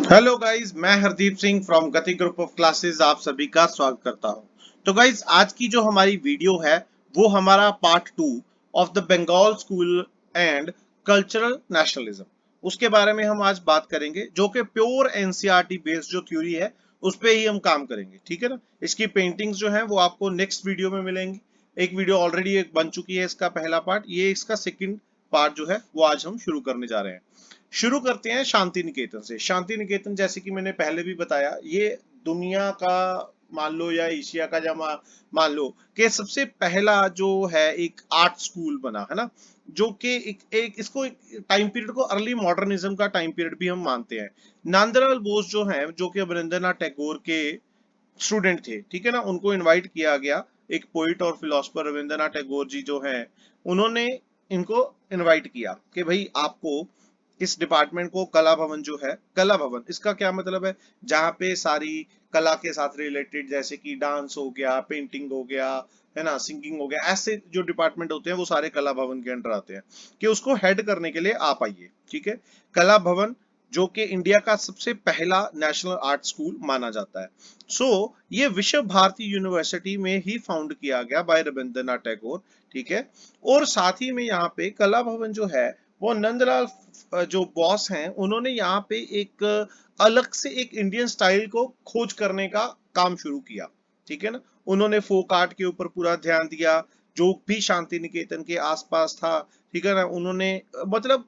Hello guys, मैं Hardeep Singh from गति group of classes आप सभी का स्वागत करता हूं। तो गाइस, आज की जो हमारी वीडियो है वो हमारा part 2 of the Bengal school and cultural nationalism उसके बारे में हम आज बात करेंगे, जो कि प्योर एनसीईआरटी बेस्ड जो थ्योरी है उस पे ही हम काम करेंगे। ठीक है ना। इसकी पेंटिंग्स जो है वो आपको नेक्स्ट वीडियो में मिलेंगी। एक वीडियो ऑलरेडी एक बन चुकी है, इसका पहला पार्ट, ये इसका सेकंड पार्ट जो है वो आज हम शुरू करने जा रहे हैं। शुरू करते हैं शांति निकेतन से। शांति निकेतन, जैसे कि मैंने पहले भी बताया, ये दुनिया का मान लो या एशिया का, या मान लो कि सबसे पहला जो है एक आर्ट स्कूल बना है ना, जो कि एक इसको टाइम पीरियड को अर्ली मॉडर्निज्म का टाइम पीरियड भी हम मानते हैं। नंदलाल बोस जो है, जो कि रविंद्रनाथ टैगोर के स्टूडेंट थे, ठीक है ना, उनको इनवाइट किया गया। एक पोइट और फिलोसफर रविंद्रनाथ टैगोर जी जो हैं, उन्होंने इनको इनवाइट किया कि भाई आपको इस डिपार्टमेंट को, कला भवन जो है, कला भवन इसका क्या मतलब है, जहाँ पे सारी कला के साथ रिलेटेड, जैसे कि डांस हो गया, पेंटिंग हो गया, है ना, सिंगिंग हो गया, ऐसे जो डिपार्टमेंट होते हैं वो सारे कला भवन के अंडर आते हैं, कि उसको हेड करने के लिए आप आइए। ठीक है। कला भवन जो कि इंडिया का सबसे पहला नेशनल आर्ट स्कूल माना जाता है। ये विश्व भारती यूनिवर्सिटी में ही फाउंड किया गया बाय रविंद्रनाथ टैगोर। ठीक है। और साथ ही में यहाँ पे कला भवन जो है वो नंदलाल जो बॉस हैं, उन्होंने यहाँ पे एक अलग से एक इंडियन स्टाइल को खोज करने का काम शुरू किया। ठीक है ना। उन्होंने फोक आर्ट के ऊपर पूरा ध्यान दिया, जो भी शांति निकेतन के आसपास था। ठीक है ना। उन्होंने मतलब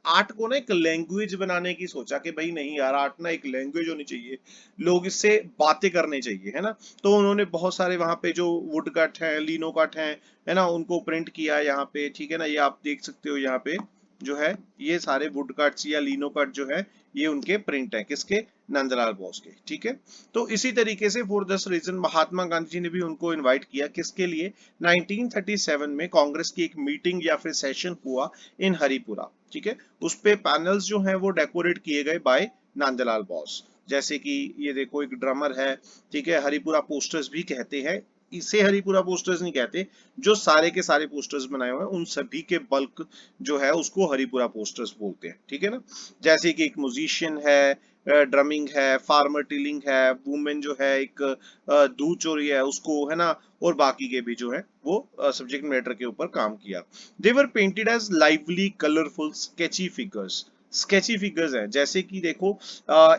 आर्ट को ना एक लैंग्वेज बनाने की सोचा कि भाई नहीं यार, आर्ट ना एक लैंग्वेज होनी चाहिए, लोग इससे बातें करने चाहिए, है ना। तो उन्होंने बहुत सारे वहां पे जो वुड कट हैं, लिनो कट हैं, है ना, उनको प्रिंट किया यहाँ पे। ठीक है ना। ये आप देख सकते हो यहाँ पे जो है, ये सारे वुड कट्स या लिनो कट जो है, ये उनके प्रिंट है, किसके, नंदलाल बोस के। ठीक है। तो इसी तरीके से for this reason Mahatma Gandhi ji ने भी उनको इनवाइट किया, किसके लिए, 1937 में कांग्रेस की एक मीटिंग या फिर सेशन हुआ इन हरिपुरा। ठीक है। उस पे पैनल्स जो हैं वो डेकोरेट किए गए बाय नंदलाल बोस। जैसे कि ये देखो, एक ड्रमर है। ठीक है। हरिपुरा पोस्टर्स भी कहते हैं, इसे हरिपुरा पोस्टर्स नहीं कहते, जो सारे के सारे पोस्टर्स बनाए हुए हैं उन सभी के बल्क जो है उसको हरिपुरा पोस्टर्स बोलते हैं। ठीक है ना। जैसे कि एक म्यूजिशियन है, ड्रमिंग है, फार्मर टिलिंग है, वुमेन जो है एक दूध चोरी है उसको, है ना, और बाकी के भी जो है वो सब्जेक्ट मैटर के ऊपर काम किया। They were painted as lively colourful sketchy figures. Sketchy figures हैं, जैसे कि देखो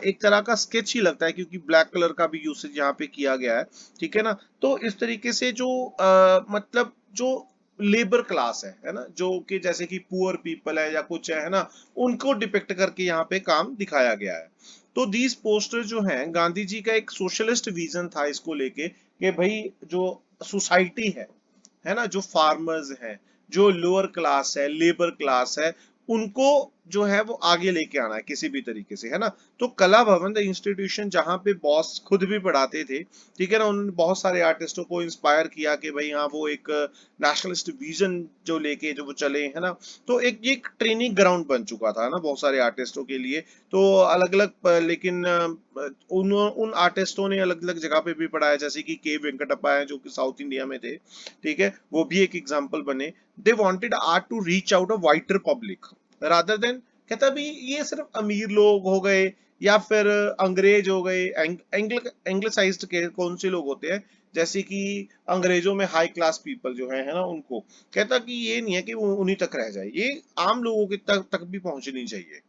एक तरह का स्केच ही लगता है, क्योंकि ब्लैक कलर का भी यूसेज यहाँ पे किया गया है। ठीक है ना। तो इस तरीके से जो मतलब जो लेबर क्लास है ना, जो कि जैसे कि पुअर पीपल है या कुछ है ना, उनको डिपिक्ट करके यहाँ पे काम दिखाया गया है। तो दीज पोस्टर जो हैं, गांधी जी का एक सोशलिस्ट विजन था इसको लेके, कि भाई जो सोसाइटी है ना, जो फार्मर्स हैं, जो लोअर क्लास है, लेबर क्लास है, उनको जो है वो आगे लेके आना है किसी भी तरीके से, है ना। तो कला भवन द इंस्टीट्यूशन, जहाँ पे बॉस खुद भी पढ़ाते थे, ठीक है ना, उन्होंने बहुत सारे आर्टिस्टों को इंस्पायर किया कि भाई हाँ, वो एक नेशनलिस्ट विजन जो लेके जो वो चले, है ना। तो ये एक ट्रेनिंग ग्राउंड बन चुका था ना बहुत सारे आर्टिस्टों के लिए। तो अलग अलग, लेकिन उन उन आर्टिस्टों ने अलग अलग जगह पे भी पढ़ाया, जैसे कि के वेंकटप्पा है जो कि साउथ इंडिया में थे। ठीक है। वो भी एक एग्जाम्पल बने। They wanted art to reach out a wider public rather than, कहता भी ये सिर्फ अमीर लोग हो गए या फिर अंग्रेज हो गए, एंग्लिसाइज्ड के कौन से लोग होते हैं, जैसे कि अंग्रेजों में हाई क्लास पीपल जो है ना, उनको कहता कि ये नहीं है कि वो उन्हीं तक रह जाए, ये आम लोगों के तक भी पहुंचनी चाहिए।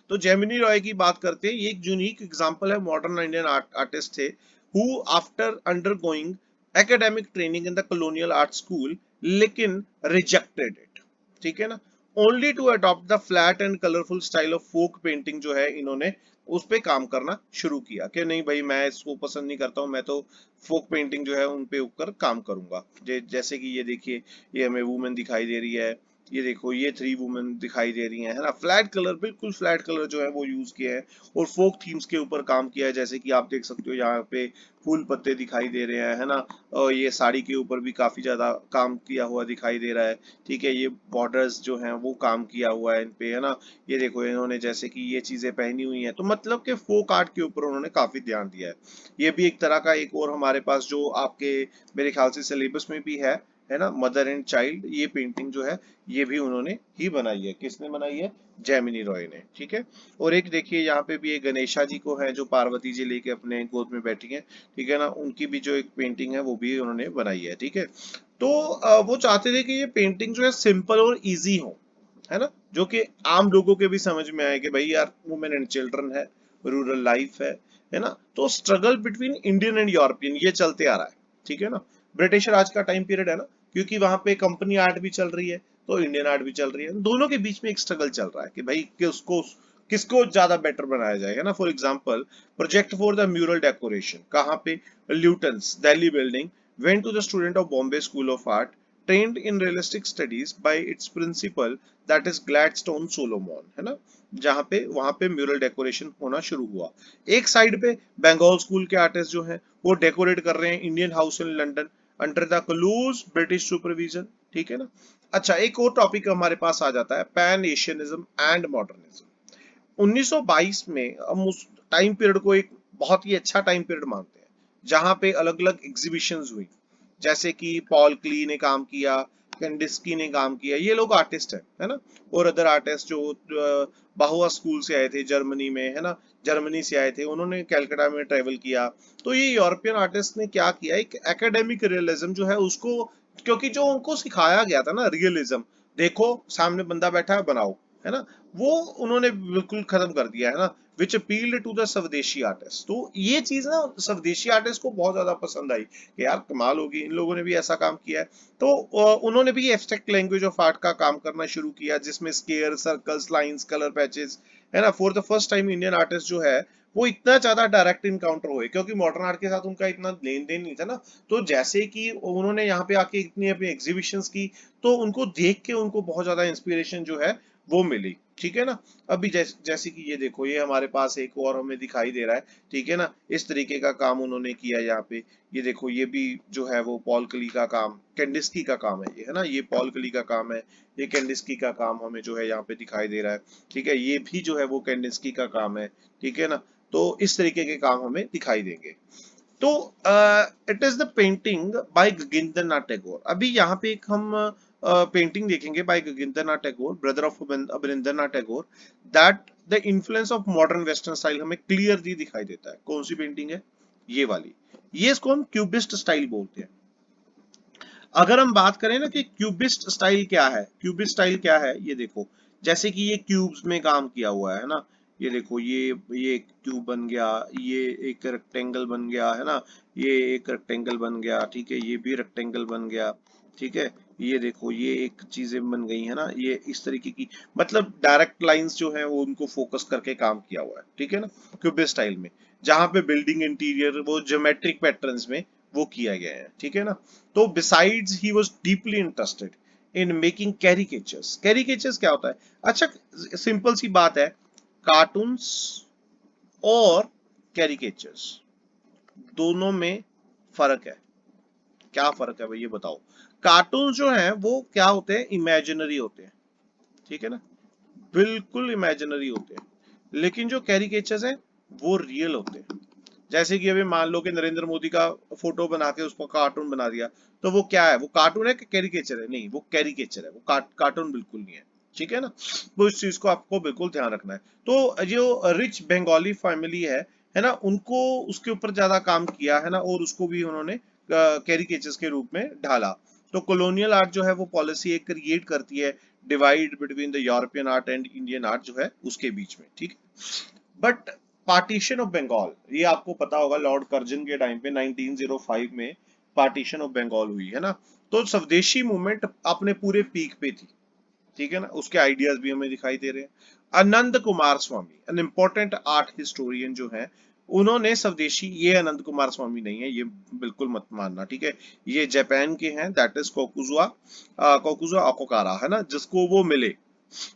तो जेमिनी रॉय की बात करते हैं, ये एक यूनिक एग्जांपल है, मॉडर्न इंडियन आर्टिस्ट थे, who after undergoing academic training in the colonial art school, लेकिन रिजेक्टेड इट। ठीक है ना। Only to adopt the flat and colourful style of folk painting जो है, इन्होंने उस पे काम करना शुरू किया कि नहीं भाई, मैं इसको पसंद नहीं करता हूँ, मैं तो फोक पेंटिंग जो है उन पे ऊपर काम करूंगा। जैसे कि ये देखिए, ये हमें वुमेन दिखाई दे रही है, ये देखो ये थ्री वुमेन दिखाई दे रही हैं, है ना। फ्लैट कलर, बिल्कुल फ्लैट कलर जो है वो यूज किए हैं, और फोक थीम्स के ऊपर काम किया है, जैसे कि आप देख सकते हो यहाँ पे फूल पत्ते दिखाई दे रहे हैं, है ना। और ये साड़ी के ऊपर भी काफी ज्यादा काम किया हुआ दिखाई दे रहा है। ठीक है। ये बॉर्डर्स जो हैं वो काम किया हुआ है इन पे, है ना। ये देखो इन्होंने जैसे कि ये चीजें पहनी हुई हैं, तो मतलब कि फोक आर्ट के ऊपर उन्होंने काफी ध्यान दिया है। ये भी एक तरह का एक और हमारे पास जो आपके मेरे ख्याल से सिलेबस में भी है, है ना, मदर एंड चाइल्ड, ये पेंटिंग जो है ये भी उन्होंने ही बनाई है। किसने बनाई है? जेमिनी रॉय ने, ठीक है। और एक देखिए यहाँ पे भी एक गणेशा जी को है जो पार्वती जी लेके अपने गोद में बैठी है, ठीक है ना, उनकी भी जो एक पेंटिंग है वो भी उन्होंने बनाई है, ठीक है। तो वो चाहते थे कि ये पेंटिंग जो है सिंपल और इजी हो, है ना, जो कि आम लोगों के भी समझ में आए कि भाई यार वुमेन एंड चिल्ड्रन है, रूरल लाइफ है ना। तो struggle between Indian and European ये चलते आ रहा है, ठीक है ना। ब्रिटिश राज का टाइम पीरियड है ना, क्योंकि वहां पे कंपनी आर्ट भी चल रही है तो इंडियन आर्ट भी चल रही है, दोनों के बीच में एक स्ट्रगल चल रहा है कि भाई कि उसको किसको ज्यादा बेटर बनाया जाएगा ना। For example, project for the mural decoration कहाँ पे? Lutyens Delhi building went to the student of Bombay school of art trained in realistic studies by its principal that is Gladstone Solomon, है ना, जहां पे वहां पे म्यूरल डेकोरेशन होना शुरू हुआ। एक साइड पे बंगाल स्कूल के आर्टिस्ट जो हैं वो डेकोरेट कर रहे हैं Indian house in London under the close British supervision, ठीक है ना। अच्छा, एक और टॉपिक हमारे पास आ जाता है, पैन एशियनिज्म एंड मॉडर्निज्म। 1922 में हम उस टाइम पीरियड को एक बहुत ही अच्छा टाइम पीरियड मानते हैं जहां पे अलग अलग एग्जीबिशंस हुई, जैसे कि पॉल क्ली ने काम किया, कैंडिस्की ने काम किया, ये लोग आर्टिस्ट हैं, है ना। और अदर आर्टिस्ट जो बाहुआ स्कूल से आए थे जर्मनी में, है ना, जर्मनी से आए थे, उन्होंने कलकत्ता में ट्रेवल किया। तो ये यूरोपियन आर्टिस्ट ने क्या किया, एक एकेडमिक रियलिज्म जो है उसको, क्योंकि जो उनको सिखाया गया था ना रियलिज्म, देखो सामने बंदा बैठा है बनाओ, है ना, वो उन्होंने बिल्कुल खत्म कर दिया, है ना, विच अपील्ड टू द स्वदेशी आर्टिस्ट। तो ये चीज ना स्वदेशी आर्टिस्ट को बहुत ज्यादा पसंद आई कि यार कमाल होगी, इन लोगों ने भी ऐसा काम किया है। तो उन्होंने भी एब्स्ट्रैक्ट लैंग्वेज ऑफ आर्ट का काम करना शुरू किया, जिसमें square, circles, lines, colour patches, है ना। For the first time Indian artist जो है वो इतना ज्यादा डायरेक्ट इनकाउंटर हुए, क्योंकि मॉडर्न आर्ट के साथ उनका इतना लेन देन नहीं था ना। तो जैसे कि उन्होंने यहाँ पे आके इतनी अपनी एग्जीबिशंस की, तो उनको देख के उनको बहुत ज्यादा इंस्पिरेशन जो है वो मिली, ठीक है ना। अभी जैसे कि ये देखो, ये हमारे पास एक और हमें दिखाई दे रहा है, ठीक है ना, इस तरीके का काम उन्होंने किया यहाँ पे। ये देखो, ये भी जो है वो पॉल क्ली का काम, कैंडिस्की का काम है ये, है ना, ये पॉल क्ली का काम है, ये कैंडिस्की का काम हमें जो है यहाँ पे दिखाई दे रहा है, ठीक है। ये भी जो है वो कैंडिस्की का काम है, ठीक है ना। तो इस तरीके के काम हमें दिखाई देंगे। तो it is the painting by Gaganendranath Tagore. अभी यहाँ पे एक हम पेंटिंग देखेंगे by Gaganendranath Tagore, brother of Abanindranath Tagore, that the influence of modern western style हमें क्लियरली दिखाई देता है। कौन सी पेंटिंग है? ये वाली। ये इसको हम क्यूबिस्ट स्टाइल बोलते हैं। अगर हम बात करें ना कि क्यूबिस्ट स्टाइल क्या है, क्यूबिस्ट स्टाइल क्या है, ये देखो, जैसे कि ये क्यूब्स में काम किया हुआ है ना। ये देखो, ये एक क्यूब बन गया, ये एक रेक्टेंगल बन गया, है ना, ये एक रेक्टेंगल बन गया, ठीक है, ये भी रेक्टेंगल बन गया, ठीक है। ये देखो, ये एक चीजें बन गई है ना, ये इस तरीके की, मतलब डायरेक्ट लाइंस जो है वो उनको फोकस करके काम किया हुआ है, ठीक है ना, क्यूबिस्ट स्टाइल में। जहां पे बिल्डिंग इंटीरियर वो ज्योमेट्रिक पैटर्न्स में वो किया गया है, ठीक है ना। तो besides he was deeply interested in making caricatures. Caricatures क्या होता है? अच्छा, सिंपल सी बात है, कार्टून्स और कैरिकेचर्स दोनों में फर्क है। क्या फर्क है भाई, ये बताओ। कार्टून जो है वो क्या होते हैं? इमेजिनरी होते हैं, ठीक है ना, बिल्कुल इमेजिनरी होते हैं। लेकिन जो कैरिकेचर्स हैं वो रियल होते हैं। जैसे कि अभी मान लो कि नरेंद्र मोदी का फोटो बना के उसको कार्टून बना दिया, तो वो क्या है? वो कार्टून है कि कैरिकेचर है? नहीं, वो कैरिकेचर है, वो कार्टून बिल्कुल नहीं है, ठीक है ना। तो इस चीज को आपको बिल्कुल ध्यान रखना है। तो जो रिच बंगाली फैमिली है ना, उनको उसके ऊपर ज्यादा काम किया है ना, और उसको भी उन्होंने कैरिकेचर्स के रूप में ढाला। तो कॉलोनियल आर्ट जो है वो पॉलिसी एक क्रिएट करती है, divide between the European art and Indian art जो है उसके बीच में, ठीक है। बट पार्टीशन ऑफ बंगाल, ये आपको पता होगा, लॉर्ड कर्जन के टाइम पे 1905 में पार्टीशन ऑफ बंगाल हुई, है ना। तो स्वदेशी मूवमेंट अपने पूरे पीक पे थी, ठीक है ना, उसके आइडियाज भी हमें दिखाई दे रहे हैं। आनंद कुमार स्वामी, एन इम्पोर्टेंट आर्ट हिस्टोरियन जो है, उन्होंने स्वदेशी, ये आनंद कुमार स्वामी नहीं है, ये बिल्कुल मत मानना, ठीक है। ये जापान के हैं, दैट इज कोकुजुआ, कोकुजुआ ओकोकारा, है ना, जिसको वो मिले।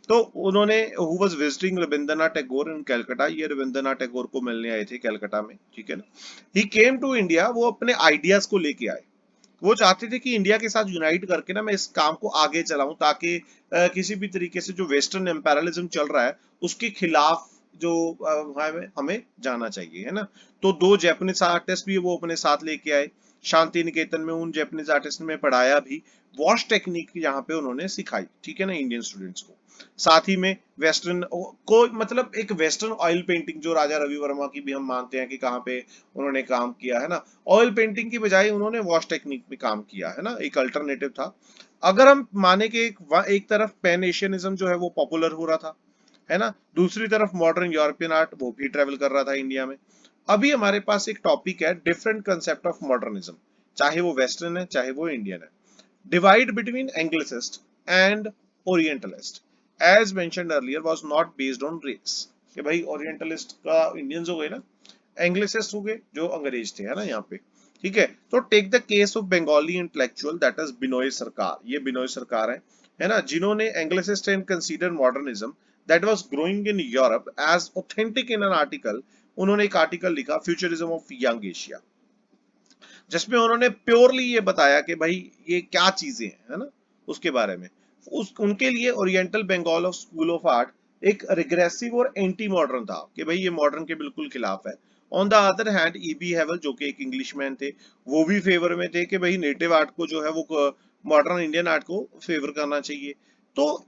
तो उन्होंने who was visiting Rabindranath Tagore in Calcutta, ये रविंद्रनाथ टैगोर को मिलने आए थे कलकत्ता में, ठीक है ना। ही केम टू इंडिया, वो अपने आइडियाज को लेके आए। वो चाहते थे कि इंडिया के साथ यूनाइट करके ना मैं इस काम को आगे चलाऊं, ताकि किसी भी तरीके से जो वेस्टर्न एम्पेरियलिज्म चल रहा है उसके खिलाफ जो हमें जाना चाहिए, है ना। तो 2 जापानीज आर्टिस्ट भी वो अपने साथ लेके आए शांति निकेतन में, उन जापानीज आर्टिस्ट ने पढ़ाया भी, वॉश टेक्निक यहाँ पे उन्होंने सिखाई, ठीक है ना, इंडियन स्टूडेंट्स को। साथ ही में वेस्टर्न को मतलब एक वेस्टर्न ऑयल पेंटिंग जो राजा रवि वर्मा की भी हम मानते हैं कि कहाँ पे उन्होंने काम किया, है ना, ऑयल पेंटिंग की बजाय उन्होंने वॉश टेक्निक पे काम किया, है ना, एक अल्टरनेटिव था। अगर हम माने कि एक तरफ पैन एशियनिज्म जो है वो पॉपुलर हो रहा था, है ना, दूसरी तरफ मॉडर्न यूरोपियन आर्ट वो भी ट्रेवल कर रहा था इंडिया में। अभी हमारे पास एक टॉपिक है डिफरेंट कंसेप्ट ऑफ मॉडर्निज्म, चाहे वो वेस्टर्न है चाहे वो इंडियन है। Divide between Anglicist and Orientalist as mentioned earlier was not based on race, कि भाई ओरिएंटलिस्ट का इंडियंस हो गए ना, एंग्लिसिस्ट हो गए जो अंग्रेज थे, है ना, यहाँ पे। ठीक है, तो take the case of Bengali intellectual that is Binoy Sarkar, ये बिनोय सरकार है ना, जिन्होंने Anglicist and consider modernism that was growing in Europe as authentic in an article. उन्होंने एक आर्टिकल लिखा फ्यूचरिज्म ऑफ यंग एशिया, जिसमें उन्होंने प्योरली ये बताया कि भाई ये क्या चीजें हैं, है ना, उसके बारे में। उस उनके लिए oriental Bengal of school of art एक रिग्रेसिव और एंटी मॉडर्न था, कि भाई ये मॉडर्न के बिल्कुल खिलाफ है। On the other hand EB Havell जो कि एक इंग्लिशमैन थे, वो भी फेवर में थे कि भाई नेटिव आर्ट को जो है वो मॉडर्न इंडियन आर्ट को फेवर करना चाहिए। तो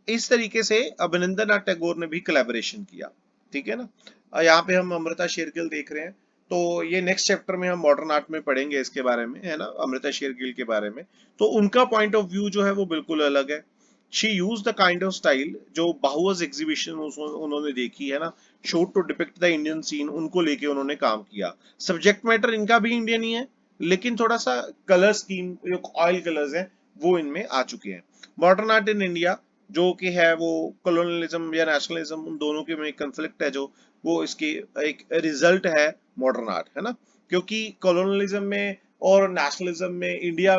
इस तरीके से अभिनंदन टैगोर ने भी कोलैबोरेशन किया, ठीक है ना। यहाँ पे हम अमृता शेरगिल देख रहे हैं, तो ये नेक्स्ट चैप्टर में हम मॉडर्न आर्ट में पढ़ेंगे इसके बारे में, है ना, अमृता शेरगिल के बारे में। तो उनका पॉइंट ऑफ व्यू जो है वो बिल्कुल अलग है। She use the kind of style जो बाहुअस एग्जीबिशन उन्होंने देखी, है ना, show to depict the Indian scene, उनको लेके उन्होंने काम किया। सब्जेक्ट मैटर इनका भी इंडियन ही है, लेकिन थोड़ा सा कलर स्कीम जो ऑयल कलर्स हैं वो इनमें आ चुके हैं। मॉडर्न आर्ट इन इंडिया जो कि है वो कॉलोनियलिज्म या नेशनलिज्म, उन दोनों के में कंफ्लिक्ट है, जो वो इसकी एक रिजल्ट है मॉडर्न आर्ट, है ना। क्योंकि कॉलोनियलिज्म में और नेशनलिज्म में इंडिया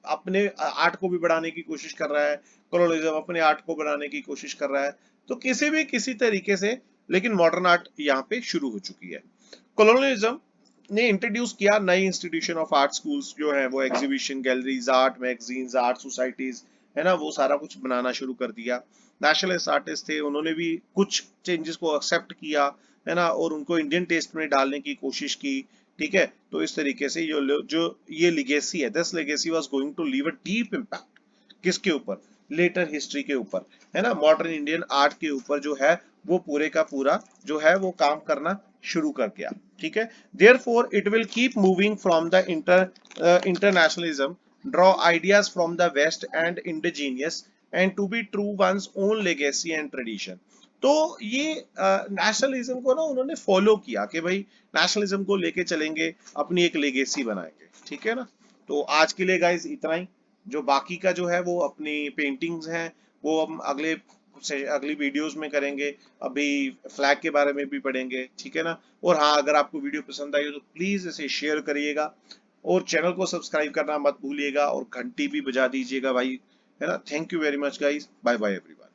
अपने आर्ट को भी बढ़ाने की कोशिश कर रहा है, कॉलोनियलिज्म अपने आर्ट को बढ़ाने की कोशिश कर रहा है, तो किसी तरीके से, लेकिन मॉडर्न आर्ट यहाँ पे शुरू हो चुकी है। कॉलोनियलिज्म ने इंट्रोड्यूस किया नई इंस्टीट्यूशन ऑफ आर्ट स्कूल्स जो है वो exhibition galleries, art magazines, art societies, है ना, वो सारा कुछ बनाना शुरू कर दिया। नेशनलिस्ट आर्टिस्ट थे, उन्होंने भी कुछ चेंजेस को एक्सेप्ट किया, है ना, और उनको इंडियन टेस्ट में डालने की कोशिश की, ठीक है। तो इस तरीके से जो ये लिगेसी है, this legacy was going to leave a deep impact, किसके ऊपर, लेटर हिस्ट्री के ऊपर, है ना, मॉडर्न इंडियन आर्ट के ऊपर जो है वो पूरे का पूरा जो है वो काम करना शुरू कर गया, ठीक है। Therefore it will keep moving from the internationalism, draw ideas from the West and indigenous and to be true one's own legacy and tradition. तो ये नेशनलिज्म को ना उन्होंने फॉलो किया कि भाई नेशनलिज्म को लेके चलेंगे, अपनी एक लेगेसी बनाएंगे, ठीक है ना। तो आज के लिए गाइस इतना ही। जो बाकी का जो है वो अपनी पेंटिंग्स हैं वो हम अगली वीडियोस में करेंगे। अभी फ्लैग के बारे में भी पढ़ेंगे, ठीक है ना। और हाँ, अगर आपको वीडियो पसंद आई हो तो प्लीज इसे शेयर करिएगा और चैनल को सब्सक्राइब करना मत भूलिएगा और घंटी भी बजा दीजिएगा भाई, है ना। Thank you very much guys, bye bye everyone.